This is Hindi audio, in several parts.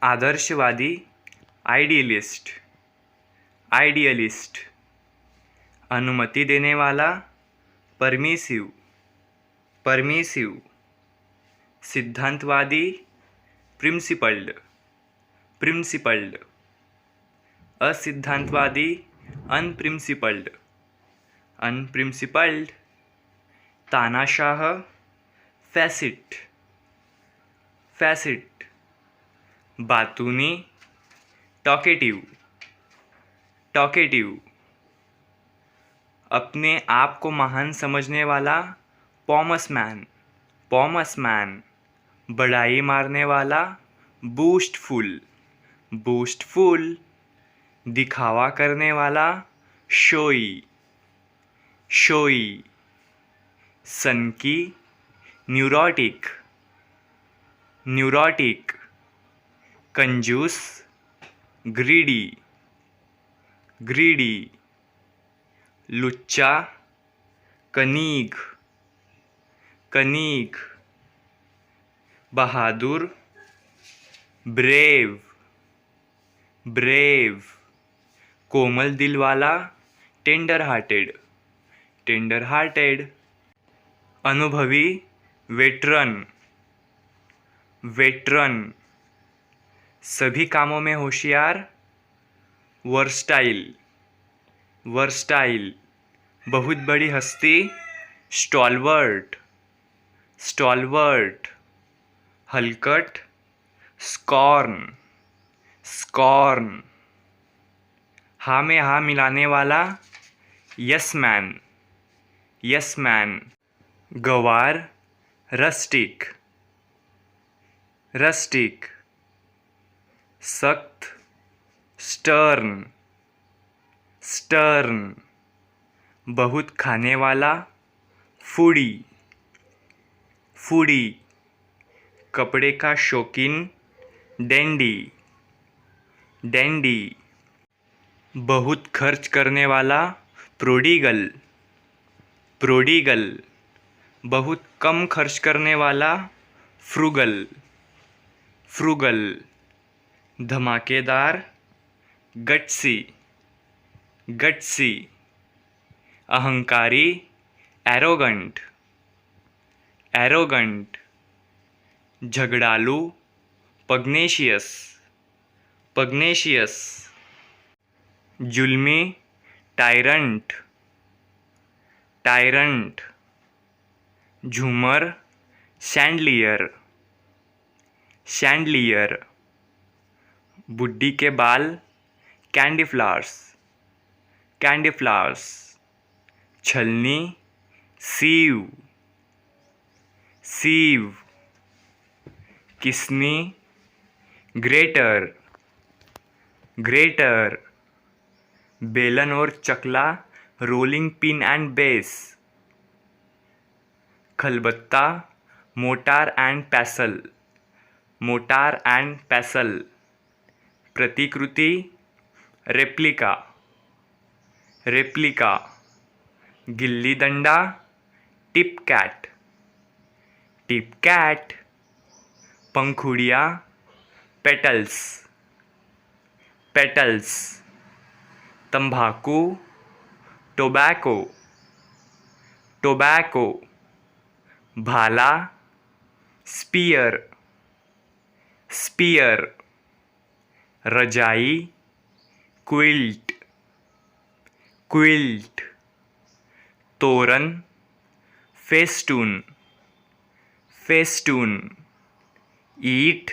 आदर्शवादी, आइडियलिस्ट, आइडियलिस्ट। अनुमति देने वाला, परमिसिव, परमिसिव। सिद्धांतवादी, प्रिंसिपल्ड, प्रिंसिपल्ड। असिद्धांतवादी, अनप्रिंसिपल्ड, अनप्रिंसिपल्ड। तानाशाह, फैसिट, फैसिट। बातूनी, talkative, talkative. अपने आप को महान समझने वाला, पॉमस मैन, पॉमस मैन। बड़ाई मारने वाला, बूस्टफुल, बूस्टफुल। दिखावा करने वाला, शोई, शोई। सनकी, न्यूरोटिक, न्यूरोटिक। कंजूस, ग्रीडी, ग्रीडी। लुच्चा, कनीग, कनीग। बहादुर, ब्रेव, ब्रेव। कोमल दिल वाला, टेंडर हार्टेड, टेंडर हार्टेड। अनुभवी, वेटरन, वेटरन। सभी कामों में होशियार, वर्सटाइल, वर्सटाइल। बहुत बड़ी हस्ती, स्टॉलवर्ट, स्टॉलवर्ट। हलकट, स्कॉर्न, स्कॉर्न। हाँ में हाँ मिलाने वाला, यस मैन, यस मैन। गवार, रस्टिक, रस्टिक। सख्त, स्टर्न, स्टर्न। बहुत खाने वाला, फूडी, फूडी। कपड़े का शौकीन, डैंडी, डैंडी। बहुत खर्च करने वाला, प्रोडिगल, प्रोडिगल। बहुत कम खर्च करने वाला, फ्रूगल, फ्रूगल। धमाकेदार, गट्सी, गट्सी। अहंकारी, एरोगंट, एरोगंट। झगड़ालू, पग्नेशियस, पग्नेशियस। जुल्मी, टायरंट, टायरंट। झूमर, शैंडलियर, शैंडलियर। बुड्ढी के बाल, कैंडी फ्लावर्स, कैंडी फ्लावर्स। छलनी, सीव, सीव। किसनी, ग्रेटर, ग्रेटर। बेलन और चकला, रोलिंग पिन एंड बेस। खलबत्ता, mortar and pestle, mortar and pestle. प्रतिकृति, रेप्लिका, रेप्लिका। गिल्ली डंडा, टिप कैट, टिप कैट। पंखुड़ियाँ, पेटल्स, पेटल्स। तंबाकू, टोबैको, टोबैको। भाला, स्पीयर, स्पीयर। रजाई, क्विल्ट, क्विल्ट। तोरन, फेस्टून, फेस्टून। ईट,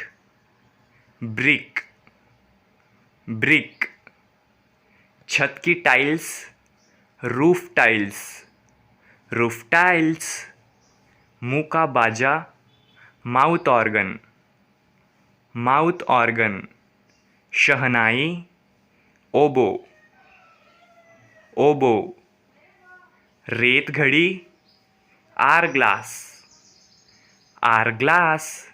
ब्रिक, ब्रिक। छत की tiles, roof tiles, roof tiles. मुंह का बाजा, माउथ ऑर्गन, माउथ ऑर्गन। शहनाई, ओबो, ओबो। रेत घड़ी, आर ग्लास, आर ग्लास।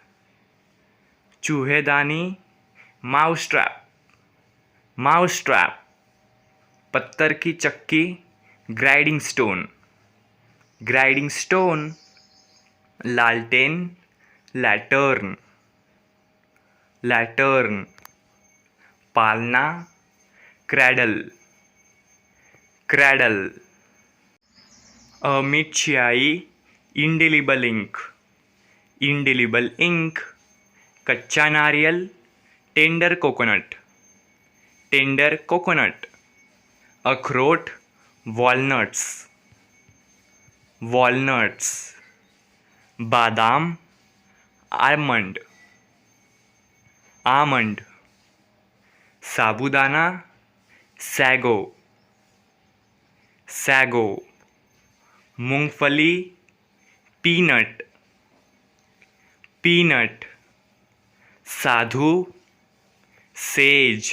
चूहेदानी, माउस ट्रैप, माउस ट्रैप। पत्थर की चक्की, ग्राइंडिंग स्टोन, ग्राइंडिंग स्टोन। लालटेन, लैटर्न, लैटर्न, पालना, क्रैडल, क्रैडल, अमिट स्याही, इंडिलिबल इंक, इंडिलिबल इंक, कच्चा नारियल, टेंडर कोकोनट, टेंडर कोकोनट, अखरोट, वॉलनट्स, वॉलनट्स, बादाम, आलमंड, आमंड, साबूदाना, सैगो, सैगो, मूंगफली, पीनट, पीनट, साधु, सेज,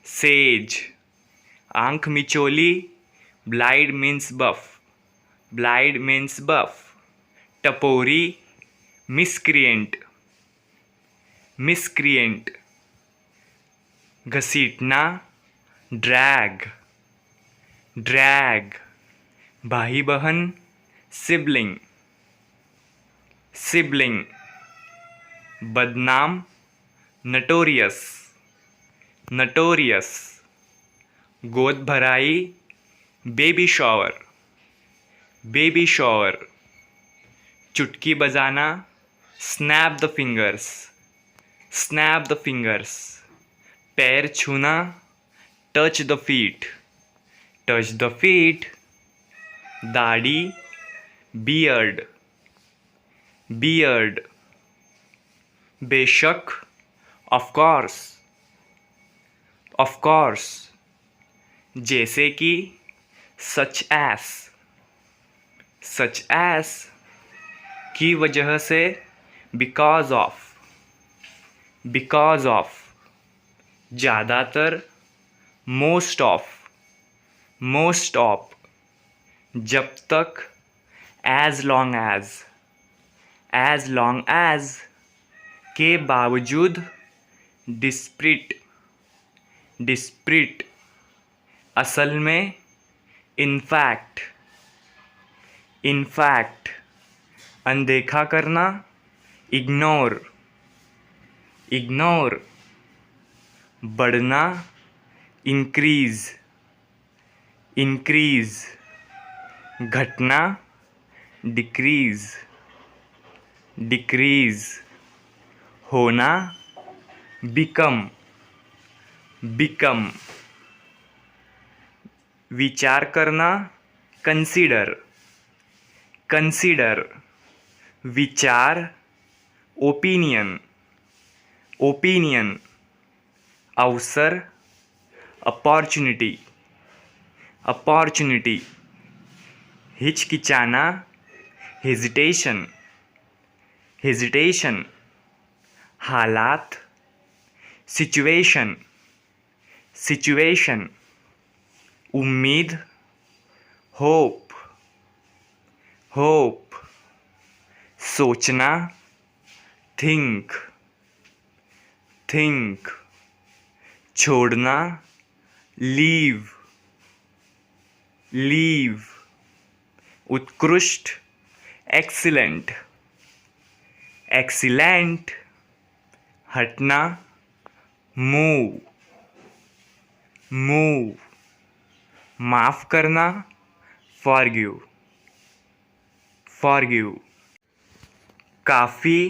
सेज, आंख मिचोली, blind man's buff, blind man's buff, टपोरी, मिसक्रिएंट, मिसक्रिएंट, घसीटना, ड्रैग, ड्रैग, भाई बहन, सिबलिंग, सिबलिंग, बदनाम, नटोरियस, नटोरियस, गोद भराई, बेबी शॉवर, बेबी शॉवर, चुटकी बजाना, snap the fingers, snap the fingers, पैर छूना, touch the feet, touch the feet, दाढ़ी, बियर्ड, बियर्ड, बेशक, ऑफ कोर्स, ऑफ कोर्स, जैसे कि, सच एस, सच एस, की वजह से, बिकॉज ऑफ, बिकॉज ऑफ, ज़्यादातर, मोस्ट ऑफ, मोस्ट ऑफ, जब तक, as long as, as long as, के बावजूद, डिस्प्रिट, डिस्प्रिट, असल में, इनफैक्ट, इनफैक्ट, अनदेखा करना, इग्नोर, इग्नोर, बढ़ना, इंक्रीज, इंक्रीज, घटना, डिक्रीज, डिक्रीज, होना, बिकम, बिकम, विचार करना, कंसीडर, कंसीडर, विचार, ओपिनियन, ओपिनियन, अवसर, अपॉर्चुनिटी, अपॉर्चुनिटी, हिचकिचाना, हेजिटेशन, हेजिटेशन, हालात, सिचुएशन, सिचुएशन, उम्मीद, होप, होप, सोचना, थिंक, थिंक, छोड़ना, लीव, लीव, उत्कृष्ट, एक्सीलेंट, एक्सीलेंट, हटना, मूव, मूव, माफ़ करना, फॉरगिव, फॉरगिव, काफ़ी,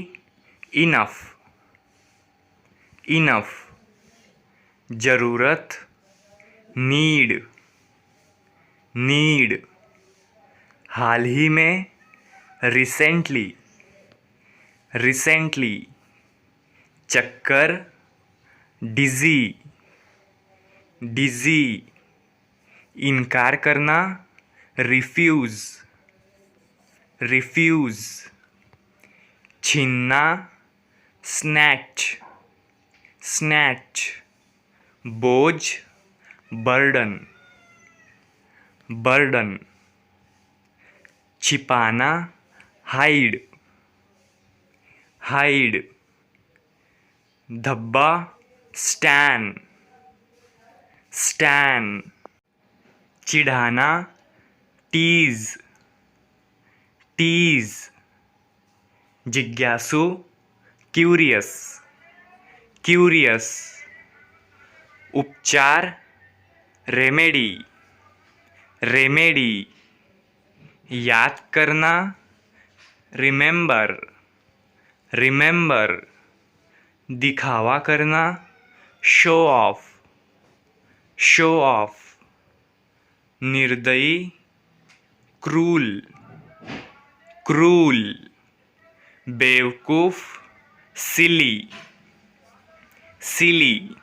इनफ, इनफ, ज़रूरत, नीड, नीड, हाल ही में, रिसेंटली, रिसेंटली, चक्कर, डिज़ी, डिज़ी, इनकार करना, रिफ्यूज़, रिफ्यूज़, छीनना, स्नैच, स्नैच, बोझ, बर्डन, बर्डन, छिपाना, हाइड, हाइड, धब्बा, स्टैन, स्टैन, चिढ़ाना, टीज़, टीज़, जिज्ञासु, क्यूरियस, क्यूरियस, उपचार, रेमेडी, रेमेडी, याद करना, रिमेंबर, रिमेंबर, दिखावा करना, शो ऑफ, शो ऑफ, निर्दयी, क्रूल, क्रूल, बेवकूफ, सिली, सिली,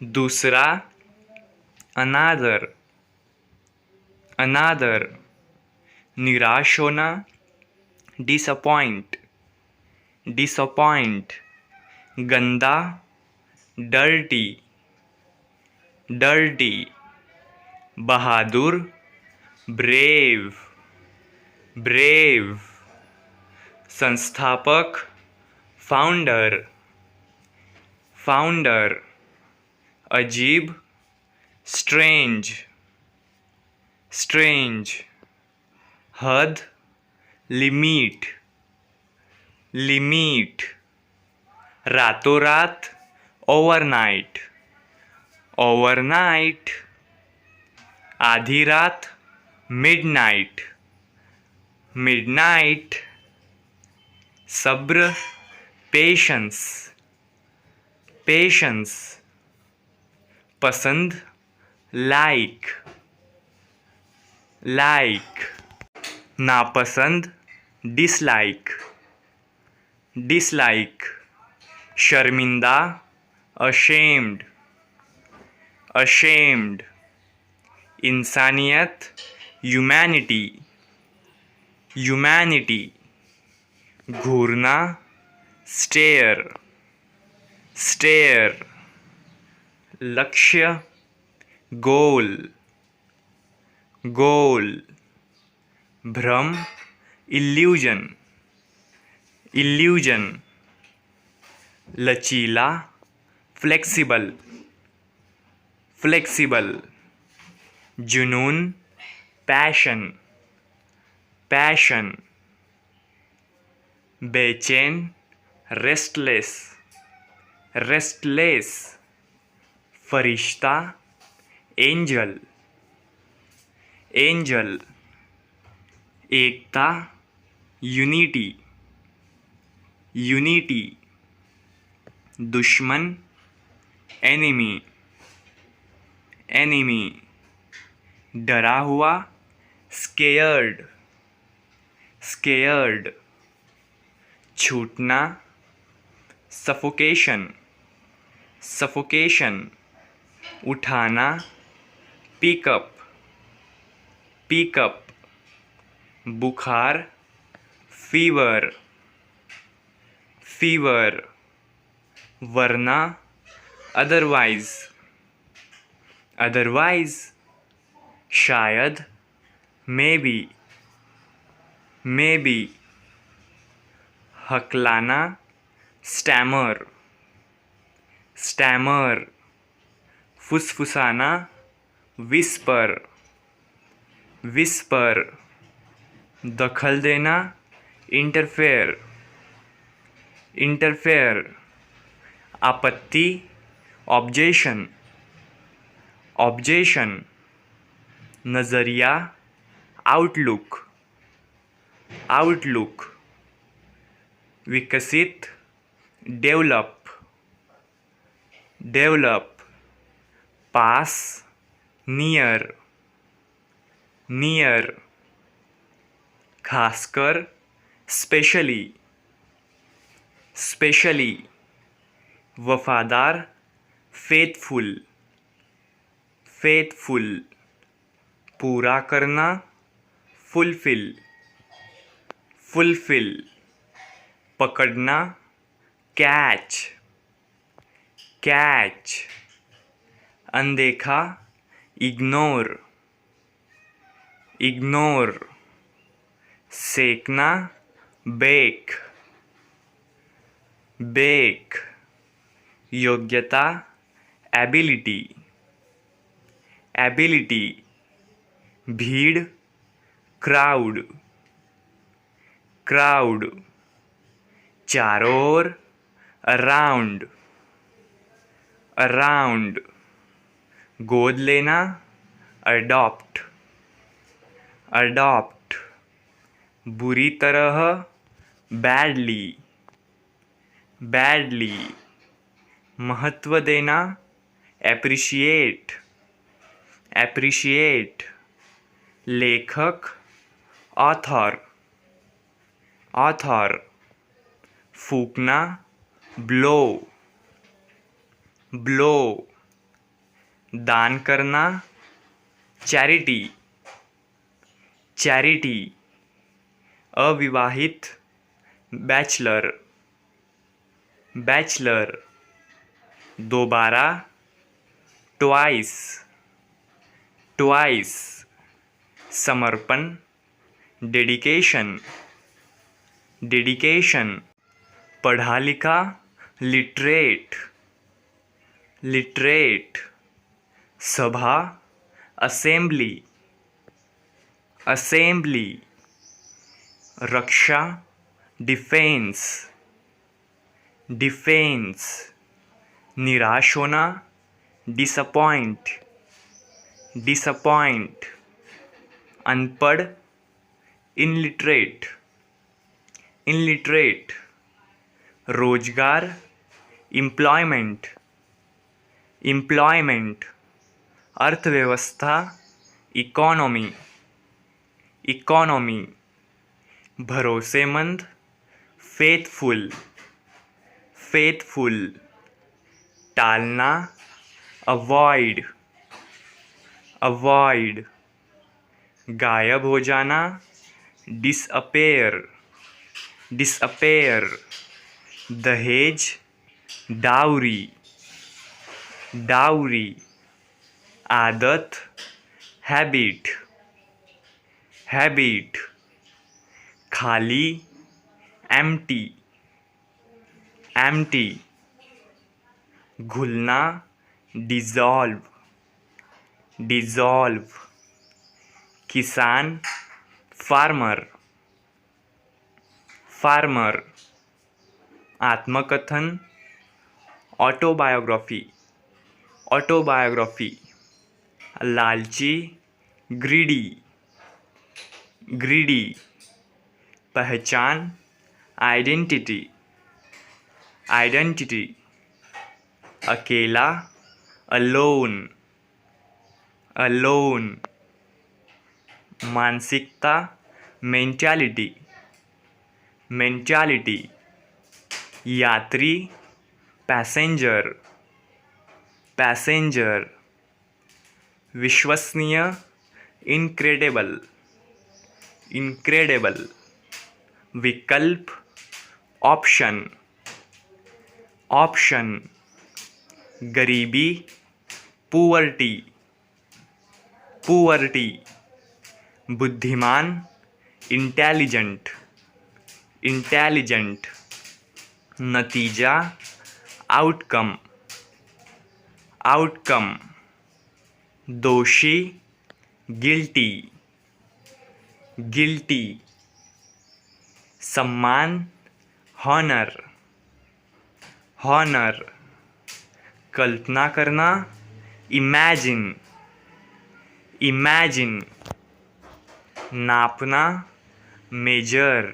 दूसरा, अनादर, अनादर, निराश होना, डिसअपॉइंट, डिसअपॉइंट, गंदा, डर्टी, डर्टी, बहादुर, ब्रेव, ब्रेव, संस्थापक, फाउंडर, फाउंडर, अजीब, स्ट्रेंज, स्ट्रेंज, हद, लिमिट, लिमिट, रातों रात, ओवरनाइट, ओवरनाइट, आधी रात, मिडनाइट, मिडनाइट, सब्र, पेशेंस, पेशेंस, पसंद, लाइक, लाइक, नापसंद, डिसलाइक, डिसलाइक, शर्मिंदा, अशेम्ड, अशेम्ड, इंसानियत, ह्यूमैनिटी, ह्यूमैनिटी, घूरना, स्टेयर, स्टेयर, लक्ष्य, गोल, गोल, भ्रम, इल्यूजन, इल्यूजन, लचीला, फ्लेक्सिबल, फ्लेक्सिबल, जुनून, पैशन, पैशन, बेचैन, रेस्टलेस, रेस्टलेस, फरिश्ता, एंजल, एंजल, एकता, यूनिटी, यूनिटी, दुश्मन, एनिमी, एनिमी, डरा हुआ, स्केयर्ड, स्केयर्ड, छूटना, सफोकेशन, सफोकेशन, उठाना, पिकअप, पिकअप, बुखार, फीवर, फीवर, वरना, अदरवाइज, अदरवाइज, शायद, मे बी, हकलाना, स्टैमर, स्टैमर, फुसफुसाना, विस्पर, विस्पर, दखल देना, इंटरफेयर, इंटरफेयर, आपत्ति, ऑब्जेशन, ऑब्जेशन, नज़रिया, आउटलुक, आउटलुक, विकसित, डेवलप, डेवलप, पास, नियर, नियर, खासकर, स्पेशली, स्पेशली, वफादार, फेथफुल, फेथफुल, पूरा करना, फुलफिल, फुलफिल, पकड़ना, कैच, कैच, अनदेखा, इग्नोर, इग्नोर, सेकना, बेक, बेक, योग्यता, एबिलिटी, एबिलिटी, भीड़, क्राउड, क्राउड, चारों ओर, अराउंड, अराउंड, गोद लेना, अडॉप्ट, अडॉप्ट, बुरी तरह, बैडली, बैडली, महत्व देना, एप्रिशिएट, एप्रिशिएट, लेखक, ऑथर, ऑथर, फूकना, ब्लो, ब्लो, दान करना, चैरिटी, चैरिटी, अविवाहित, बैचलर, बैचलर, दोबारा, ट्वाइस, ट्वाइस, समर्पण, डेडिकेशन, डेडिकेशन, पढ़ा लिखा, लिटरेट, लिटरेट, सभा, असेंबली, असेंबली, रक्षा, डिफेंस, डिफेंस, निराश होना, डिसअपॉइंट, डिसअपॉइंट, अनपढ़, इनलिटरेट, इनलिटरेट, रोजगार, एम्प्लॉयमेंट, एम्प्लॉयमेंट, अर्थव्यवस्था, इकोनॉमी, इकोनॉमी, भरोसेमंद, फेथफुल, फेथफुल, टालना, अवॉइड, अवॉइड, गायब हो जाना, डिसअपेयर, डिसअपेयर, दहेज, डाउरी, डाउरी, आदत, हैबिट, हैबिट, खाली, एम्प्टी, एम्प्टी, घुलना, डिज़ोल्व, डिज़ोल्व, किसान, फार्मर, फार्मर, आत्मकथन, ऑटोबायोग्राफी, ऑटोबायोग्राफी, लालची, ग्रीडी, ग्रीडी, पहचान, आइडेंटिटी, आइडेंटिटी, अकेला, अलोन, अलोन, मानसिकता, मेंटालिटी, मेंटालिटी, यात्री, पैसेंजर, पैसेंजर, विश्वसनीय, इनक्रेडिबल, इनक्रेडिबल, विकल्प, ऑप्शन, ऑप्शन, गरीबी, पुअर्टी, पुअर्टी, बुद्धिमान, इंटेलिजेंट, इंटेलिजेंट, नतीजा, आउटकम, आउटकम, दोषी, गिल्टी, गिल्टी, सम्मान, हॉनर, हॉनर, कल्पना करना, इमेजिन, इमेजिन, नापना, मेजर,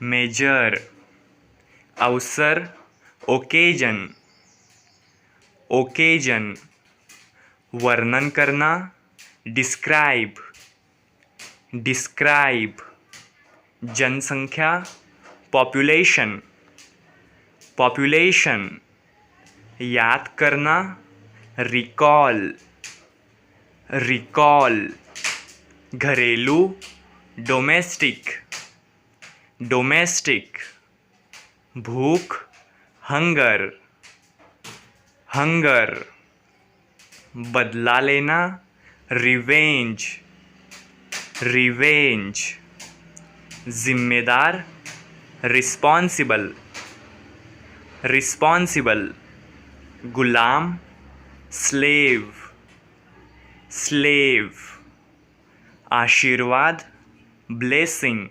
मेजर, अवसर, ओकेजन, ओकेजन, वर्णन करना, डिस्क्राइब, डिस्क्राइब, जनसंख्या, पॉपुलेशन, पॉपुलेशन, याद करना, रिकॉल, रिकॉल, घरेलू, डोमेस्टिक, डोमेस्टिक, भूख, हंगर, हंगर, बदला लेना, रिवेंज, रिवेंज, जिम्मेदार, रिस्पॉन्सिबल, रिस्पॉन्सिबल, गुलाम, स्लेव, स्लेव, आशीर्वाद, ब्लेसिंग,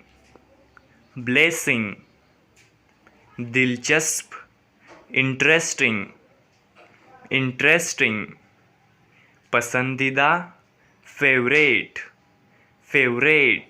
ब्लेसिंग, दिलचस्प, इंटरेस्टिंग, इंटरेस्टिंग, पसंदीदा, फेवरेट, फेवरेट,